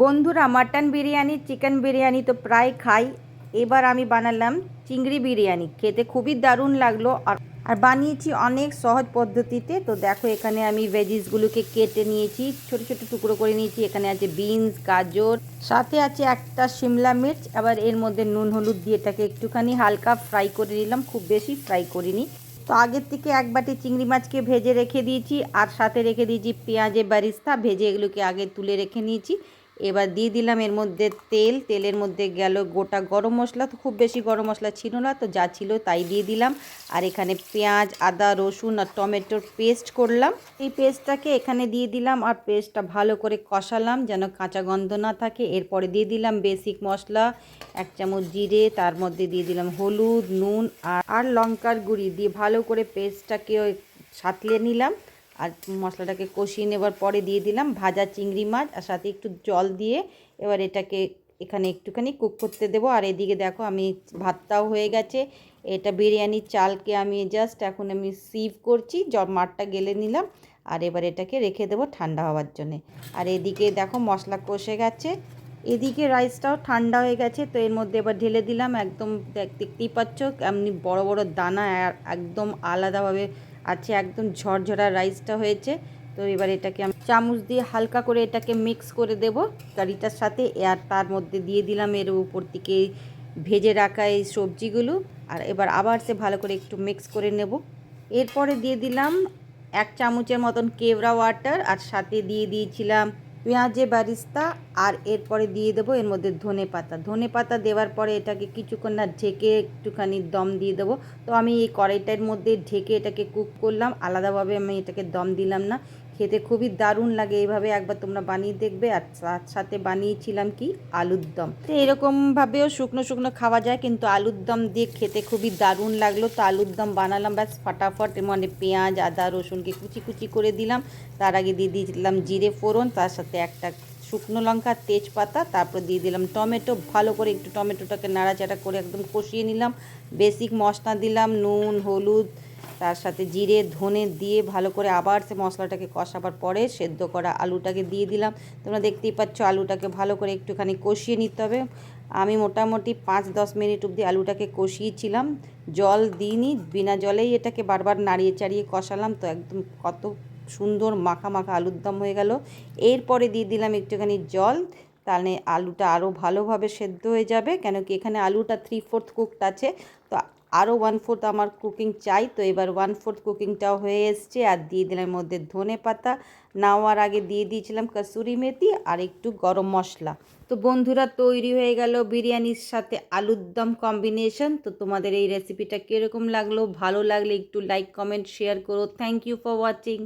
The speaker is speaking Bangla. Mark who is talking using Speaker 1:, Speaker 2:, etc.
Speaker 1: বন্ধুরা, মাটন বিরিয়ানি চিকেন বিরিয়ানি তো প্রায় খাই। এবার আমি বানালাম চিংড়ি বিরিয়ানি। খেতে খুবই দারুণ লাগলো আর বানিয়েছি অনেক সহজ পদ্ধতিতে। তো দেখো, এখানে আমি ভেজিসগুলোকে কেটে নিয়েছি, ছোট ছোট টুকরো করে নিয়েছি। এখানে আছে বিনস, গাজর, সাথে আছে একটা শিমলা মির্চ। আবার এর মধ্যে নুন হলুদ দিয়ে এটাকে একটুখানি হালকা ফ্রাই করে নিলাম, খুব বেশি ফ্রাই করিনি। তো আগের থেকে এক বাটি চিংড়ি মাছকে ভেজে রেখে দিয়েছি, আর সাথে রেখে দিয়েছি পেঁয়াজে বারিস্তা ভেজে, এগুলোকে আগে তুলে রেখে নিয়েছি। এবার দিয়ে দিলাম এর মধ্যে তেলের মধ্যে গেল গোটা গরম মশলা। তো খুব বেশি গরম মশলা ছিল না, তো যা ছিল তাই দিয়ে দিলাম। আর এখানে পেঁয়াজ, আদা, রসুন আর টমেটোর পেস্ট করলাম, এই পেস্টটাকে এখানে দিয়ে দিলাম। আর পেস্টটা ভালো করে কষালাম যেন কাঁচা গন্ধ না থাকে। এরপরে দিয়ে দিলাম বেসিক মশলা, 1 চামচ জিরে, তার মধ্যে দিয়ে দিলাম হলুদ, নুন আর লঙ্কার গুঁড়ি দিয়ে ভালো করে পেস্টটাকে সাঁতলে নিলাম। আর মশলাটাকে কষিয়ে নেবার পরে দিয়ে দিলাম ভাজা চিংড়ি মাছ, আর সাথে একটু জল দিয়ে এবার এটাকে এখানে একটুখানি কুক করতে দেবো। আর এদিকে দেখো, আমি ভাতটাও হয়ে গেছে। এটা বিরিয়ানির চালকে আমি জাস্ট এখন আমি সিভ করছি, মাঠটা গেলে নিলাম। আর এবার এটাকে রেখে দেবো ঠান্ডা হওয়ার জন্যে। আর এদিকে দেখো মশলা কষে গেছে, এদিকে রাইসটাও ঠান্ডা হয়ে গেছে। তো এর মধ্যে এবার ঢেলে দিলাম। একদম দেখতেই পাচ্ছ এমনি বড় বড় দানা, আর একদম আলাদাভাবে আছে, একদম ঝরঝরা রাইসটা হয়েছে। তো এবার এটাকে আমি চামচ দিয়ে হালকা করে এটাকে মিক্স করে দেব কারিটার সাথে। আর তার মধ্যে দিয়ে দিলাম এর উপর থেকে ভেজে রাখা এই সবজিগুলো। আর এবার আবার সে ভালো করে একটু মিক্স করে নেব। এরপরে দিয়ে দিলাম 1 চামচের মতন কেওড়া ওয়াটার, আর সাথে দিয়ে দিয়েছিলাম পেঁয়াজে বারিস্তা। আর এরপরে দিয়ে দেবো এর মধ্যে ধনে পাতা দেওয়ার পরে এটাকে কিছুক্ষণ না ঢেকে একটুখানি দম দিয়ে দেবো। তো আমি এই কড়াইটার মধ্যে ঢেকে এটাকে কুক করলাম, আলাদাভাবে আমি এটাকে দম দিলাম না। খেতে খুবই দারুণ লাগে, এইভাবে একবার তোমরা বানিয়ে দেখবে। আর তার সাথে বানিয়েছিলাম কি আলুর দম। তো এরকমভাবেও শুকনো শুকনো খাওয়া যায়, কিন্তু আলুর দম দিয়ে খেতে খুবই দারুণ লাগলো। তো আলুর দম বানালাম ব্যাস ফাটাফট। মানে পেঁয়াজ, আদা, রসুনকে কুচি কুচি করে দিলাম। তার আগে দিয়ে দিয়েছিলাম জিরে ফোড়ন, তার সাথে একটা শুকনো লঙ্কা, তেজপাতা, তারপর দিয়ে দিলাম টমেটো। ভালো করে একটু টমেটোটাকে নাড়াচাড়া করে একদম কষিয়ে নিলাম। বেসিক মশলা দিলাম, নুন, হলুদ, তার সাথে জিরে, ধনে দিয়ে ভালো করে আবার সে মশলাটাকে কষাবার পরে সেদ্ধ করা আলুটাকে দিয়ে দিলাম। তোমরা দেখতেই পাচ্ছ আলুটাকে ভালো করে একটুখানি কষিয়ে নিতে হবে। আমি মোটামুটি 5-10 মিনিট অবধি আলুটাকে কষিয়েছিলাম, জল দিইনি, বিনা জলেই এটাকে বারবার নাড়িয়ে চাড়িয়ে কষালাম। তো একদম কত সুন্দর মাখা মাখা আলুর দম হয়ে গেল। এরপরে দিয়ে দিলাম একটুখানি জল, তাহলে আলুটা আরও ভালোভাবে সেদ্ধ হয়ে যাবে, কেন কি এখানে আলুটা 3/4 কুকড আছে। তো আরও 1/4 আমার কুকিং চাই। তো এবার 1/4 কুকিংটাও হয়ে এসছে। আর দিয়ে দিলাম এর মধ্যে ধনে পাতা, নাওয়ার আগে দিয়ে দিয়েছিলাম কসুরি মেথি আর একটু গরম মশলা। তো বন্ধুরা, তৈরি হয়ে গেল বিরিয়ানির সাথে আলুর দম কম্বিনেশন। তো তোমাদের এই রেসিপিটা কীরকম লাগলো? ভালো লাগলে একটু লাইক, কমেন্ট, শেয়ার করো। Thank you for watching.